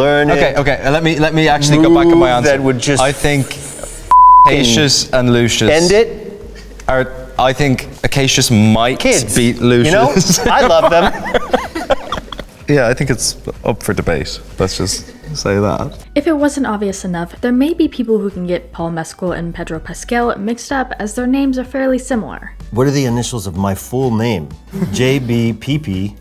learned. Okay. Let me actually go back on my answer. That would just I think Acacius and Lucius. end it. I think Acacius might Kids, beat Lucius. You know, I love them. Yeah, I think it's up for debate. Let's just say that. If it wasn't obvious enough, there may be people who can get Paul Mescal and Pedro Pascal mixed up as their names are fairly similar. What are the initials of my full name? JBPP,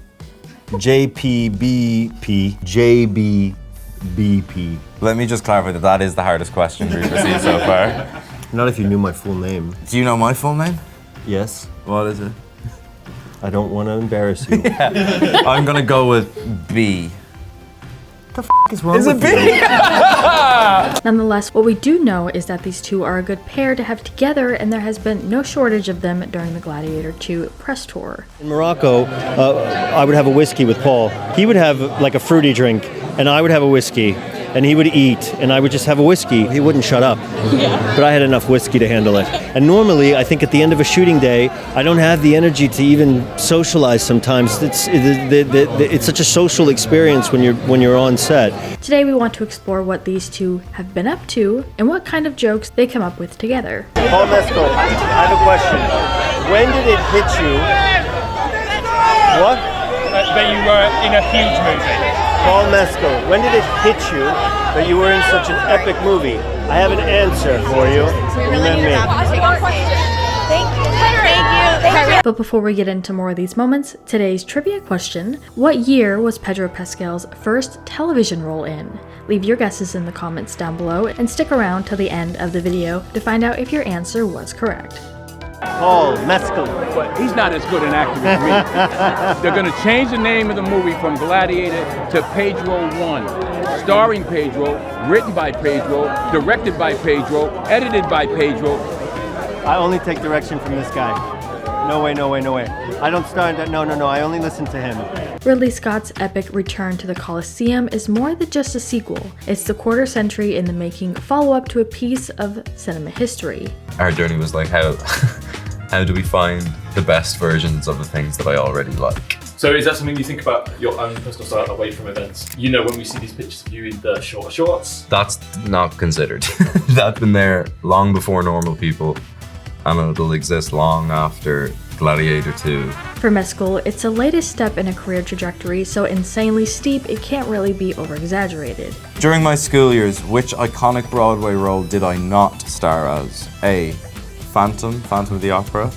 JPBP, JBBP. Let me just clarify that is the hardest question we've received so far. Not if you knew my full name. Do you know my full name? Yes. What is it? I don't want to embarrass you. I'm gonna go with B. What the f is wrong with you? Nonetheless, what we do know is that these two are a good pair to have together, and there has been no shortage of them during the Gladiator 2 press tour. In Morocco, I would have a whiskey with Paul. He would have like a fruity drink, and I would have a whiskey. And he would eat, and I would just have a whiskey. He wouldn't shut up. But I had enough whiskey to handle it. And normally, I think at the end of a shooting day, I don't have the energy to even socialize sometimes. It's such a social experience when you're on set. Today we want to explore what these two have been up to and what kind of jokes they come up with together. Paul Mescal, I have a question. When did it hit you? What? That you were in a huge movie. Paul Mescal, when did it hit you that you were in such an epic movie? I have an answer for you. And then me. Thank you. But before we get into more of these moments, today's trivia question: what year was Pedro Pascal's first television role in? Leave your guesses in the comments down below and stick around till the end of the video to find out if your answer was correct. Paul Mescal. But he's not as good an actor as me. They're going to change the name of the movie from Gladiator to Pedro 1. Starring Pedro, written by Pedro, directed by Pedro, edited by Pedro. I only take direction from this guy. No way, no way, no way. I don't start that. No, I only listen to him. Ridley Scott's epic Return to the Colosseum is more than just a sequel. It's the quarter-century in the making follow-up to a piece of cinema history. Our journey was like, how do we find the best versions of the things that I already like? So is that something you think about your own personal style away from events? You know, when we see these pictures of you in the shorter shorts? That's not considered. That's been there long before normal people, and it'll exist long after Gladiator 2. For Mescal, it's the latest step in a career trajectory so insanely steep it can't really be over-exaggerated. During my school years, which iconic Broadway role did I not star as? A. Phantom of the Opera.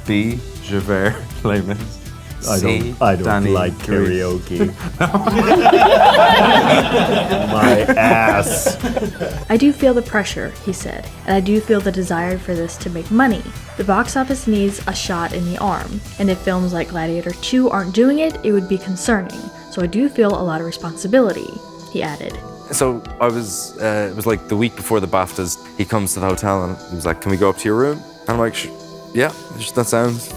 B. Javert Les Mis. I don't Danny like Grease. karaoke. My ass. I do feel the pressure, he said, and I do feel the desire for this to make money. The box office needs a shot in the arm, and if films like Gladiator 2 aren't doing it, it would be concerning. So I do feel a lot of responsibility, he added. So I was, it was like the week before the BAFTAs, he comes to the hotel and he was like, can we go up to your room? And I'm like, yeah, that sounds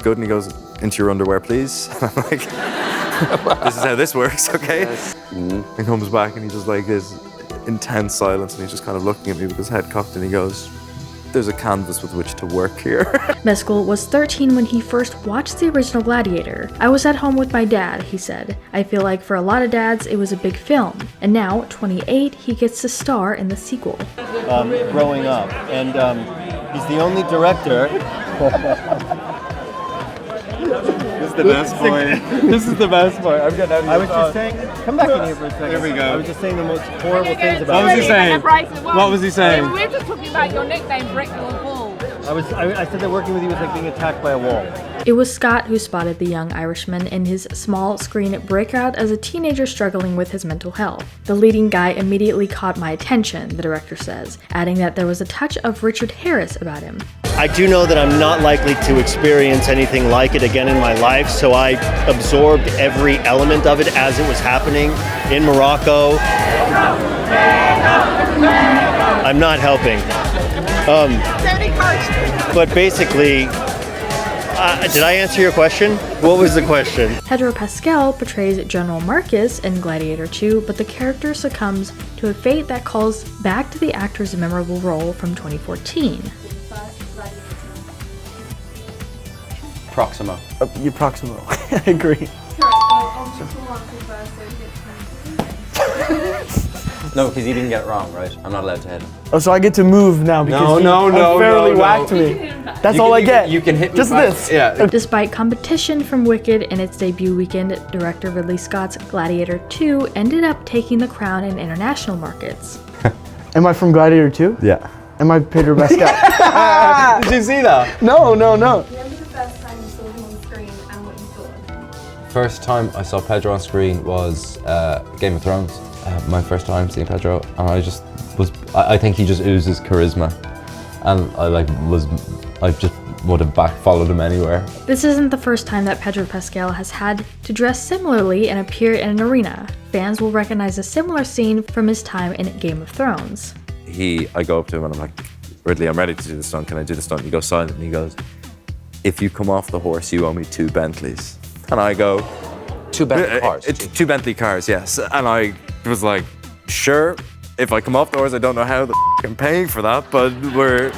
good. And he goes, into your underwear, please. And I'm like, this is how this works, okay? And he comes back and he's just like this intense silence and he's just kind of looking at me with his head cocked and he goes, there's a canvas with which to work here. Mescal was 13 when he first watched the original Gladiator. I was at home with my dad, he said. I feel like for a lot of dads, it was a big film. And now, 28, he gets to star in the sequel. Growing up, and he's the only director. This is the best part. This is the best part. I'm getting out of here. I was just saying, come back in here for a second. There we go. I was just saying the most horrible things about What was he saying? What was he saying? We're just talking about your nickname, Brick Wall Ball. I said that working with you was like being attacked by a wall. It was Scott who spotted the young Irishman in his small screen breakout as a teenager struggling with his mental health. The leading guy immediately caught my attention, the director says, adding that there was a touch of Richard Harris about him. I do know that I'm not likely to experience anything like it again in my life, so I absorbed every element of it as it was happening in Morocco. I'm not helping. But basically, did I answer your question? What was the question? Pedro Pascal portrays General Marcus in Gladiator 2, but the character succumbs to a fate that calls back to the actor's memorable role from 2014. Proximo. You Proximo. I agree. No, because he didn't get it wrong, right? I'm not allowed to hit him. Oh, so I get to move now because he unfairly whacked me. That's all I get. You can hit me just back. this. Yeah. Despite competition from Wicked in its debut weekend, director Ridley Scott's Gladiator 2 ended up taking the crown in international markets. Am I from Gladiator 2? Yeah. Am I Pedro Pascal? Did you see that? No. Remember the first time you saw him on screen and what you thought? First time I saw Pedro on screen was Game of Thrones. My first time seeing Pedro, and I think he just oozes charisma, and I just would have followed him anywhere. This isn't the first time that Pedro Pascal has had to dress similarly and appear in an arena. Fans will recognize a similar scene from his time in Game of Thrones. I go up to him and I'm like, Ridley, I'm ready to do the stunt. Can I do the stunt? He goes silent and he goes, if you come off the horse, you owe me 2 Bentleys. And I go, 2 Bentley cars. 2 Bentley cars, yes. And I was like, sure, if I come off the horse, I don't know how I'm paying for that, but we're...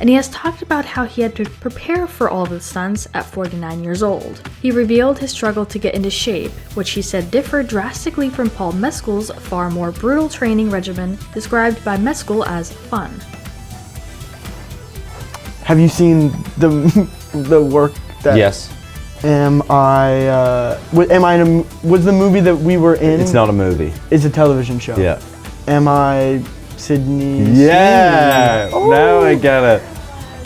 And he has talked about how he had to prepare for all of the stunts at 49 years old. He revealed his struggle to get into shape, which he said differed drastically from Paul Mescal's far more brutal training regimen, described by Mescal as fun. Have you seen the work that? Yes. Was the movie that we were in? It's not a movie. It's a television show. Yeah. Am I Sydney? Yeah. Oh. Now I get it.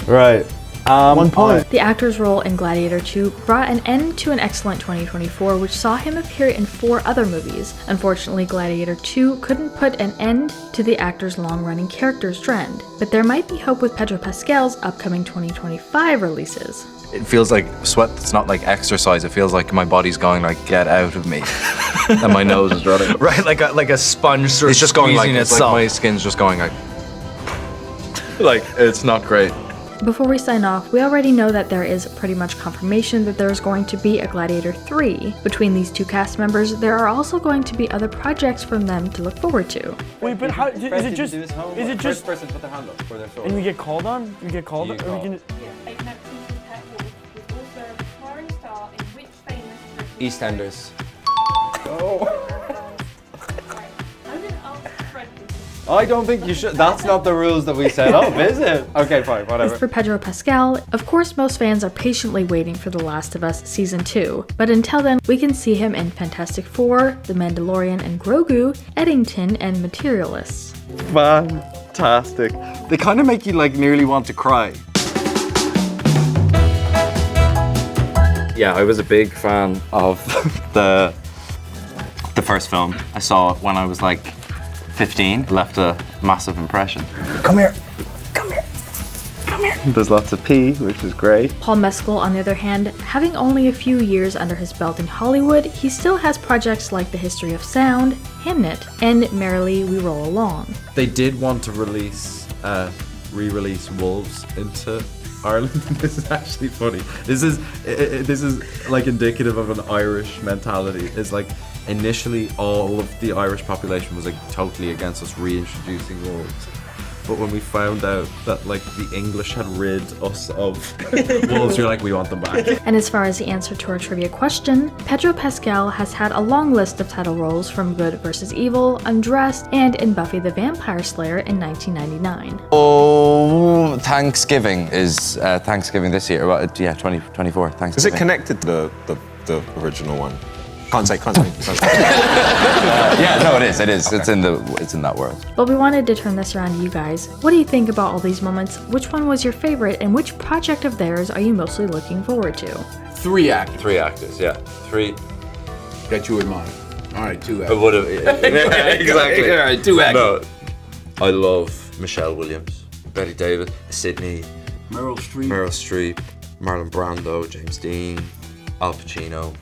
Right. 1 point. The actor's role in Gladiator 2 brought an end to an excellent 2024, which saw him appear in 4 other movies. Unfortunately, Gladiator 2 couldn't put an end to the actor's long-running character's trend, but there might be hope with Pedro Pascal's upcoming 2025 releases. It feels like sweat. It's not like exercise. It feels like my body's going like, get out of me. And my nose is running. Right, like a sponge sort It's of just going like, squeezing it's like itself. my skin's just going like it's not great. Before we sign off, we already know that there is pretty much confirmation that there is going to be a Gladiator 3. Between these 2 cast members, there are also going to be other projects from them to look forward to. Wait, but how is it just? Is it just? First person put their hand up for their sword. And we get called on? We get called on? Or we can, EastEnders. I don't think you should. That's not the rules that we set up, is it? Okay, fine, whatever. As for Pedro Pascal, of course most fans are patiently waiting for The Last of Us Season 2, but until then, we can see him in Fantastic Four, The Mandalorian and Grogu, Eddington, and Materialists. Fantastic. They kind of make you like nearly want to cry. Yeah, I was a big fan of the first film. I saw it when I was like 15, left a massive impression. come here. There's lots of pee, which is great. Paul Mescal, on the other hand, having only a few years under his belt in Hollywood, he still has projects like The History of Sound, Hamnet, and Merrily We Roll Along. They did want to re-release Wolves into Ireland. This is actually funny. This is like indicative of an Irish mentality. It's like initially all of the Irish population was like totally against us reintroducing wolves. But when we found out that like the English had rid us of wolves, you're like, we want them back. And as far as the answer to our trivia question, Pedro Pascal has had a long list of title roles from Good vs. Evil, Undressed, and in Buffy the Vampire Slayer in 1999. Oh, Thanksgiving is Thanksgiving this year. Well, yeah, 2024. Thanksgiving. Is it connected to the original one? Can't say. Yeah, no, it is. It's in that world. But we wanted to turn this around to you guys. What do you think about all these moments? Which one was your favorite, and which project of theirs are you mostly looking forward to? 3 actors. 3 actors, yeah. 3. Got you in mind. All right, 2 I actors. would have. Exactly. All right, 2 actors. No, I love Michelle Williams, Betty Davis, Sydney, Meryl Streep, Marlon Brando, James Dean, Al Pacino.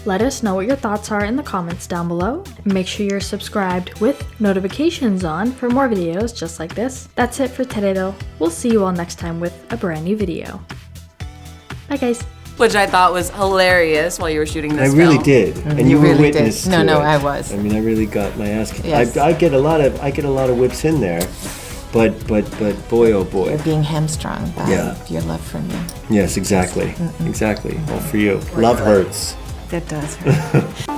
Let us know what your thoughts are in the comments down below. Make sure you're subscribed with notifications on for more videos just like this. That's it for today though. We'll see you all next time with a brand new video. Bye guys. Which I thought was hilarious while you were shooting this I really film. did, and you were really witness did. to No, it. I was. I mean, I really got my ass kicked. Yes. I get a lot of whips in there, but boy, oh boy. You're being hamstrung by your love for me. Yes, exactly, exactly. All for you. Love hurts. That does hurt.